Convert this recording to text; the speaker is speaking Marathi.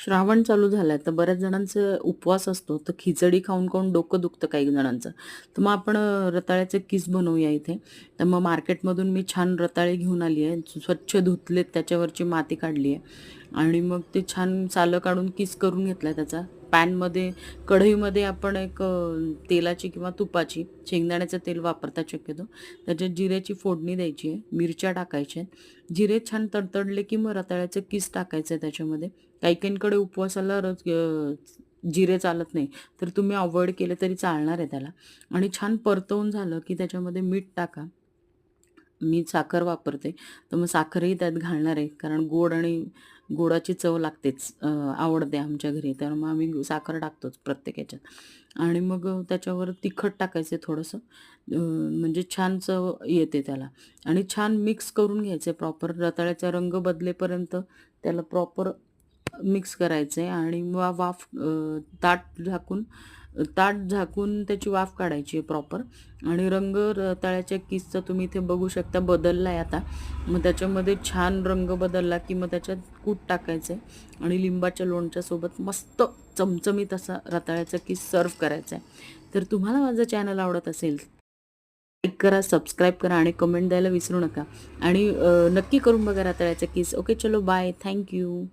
श्रावण चालू झालाय, तर बऱ्याच जणांचा उपवास असतो. तर खिचडी खाऊन डोकं दुखतं काही जणांचं. तर मग आपण रताळ्याचे किस बनवूया इथे. तर मग मार्केटमधून मी छान रताळे घेऊन आली आहे. स्वच्छ धुतलेत, त्याच्यावरची माती काढली आहे आणि मग ते छान सालं काढून किस करून घेतला त्याचा. पॅनमध्ये, कढईमध्ये आपण एक तेलाची किंवा तुपाची, शेंगदाण्याचं तेल वापरतात शक्यतो. त्याच्यात जिऱ्याची फोडणी द्यायची आहे, मिरच्या टाकायच्या आहेत. जिरे छान तडतडले की मग रताळ्याचं किस टाकायचं आहे त्याच्यामध्ये. काही काहींकडे उपवासाला जिरे चालत नाही, तर तुम्ही अव्हॉइड केले तरी चालणार आहे त्याला. आणि छान परतवून झालं की त्याच्यामध्ये मीठ टाका. मी साखर वापरते, तर मग साखरही त्यात घालणार आहे, कारण गोड आणि गोडाची चव लागतेच. आवडते आमच्या घरी, तर मग आम्ही साखर टाकतोच प्रत्येक ह्याच्यात. आणि मग त्याच्यावर तिखट टाकायचं थोडंसं, म्हणजे छान चव येते त्याला. आणि छान मिक्स करून घ्यायचं प्रॉपर, रताळ्याचा रंग बदलेपर्यंत त्याला प्रॉपर मिक्स करायचं आहे. आणि वाफ ताट झाकून त्याची वाफ काढायची आहे प्रॉपर. आणि रंग रताळ्याच्या किसचा तुम्ही इथे बघू शकता बदलला आहे आता. मग त्याच्यामध्ये छान रंग बदलला की मग त्याच्यात कूट टाकायचं आहे आणि लिंबाच्या लोणच्यासोबत मस्त चमचमीत असा रताळ्याचा किस सर्व करायचा आहे. तर तुम्हाला माझं चॅनल आवडत असेल, लाईक करा, सबस्क्राईब करा आणि कमेंट द्यायला विसरू नका. आणि नक्की करून बघा रताळ्याचा किस. ओके, चलो बाय, थँक्यू.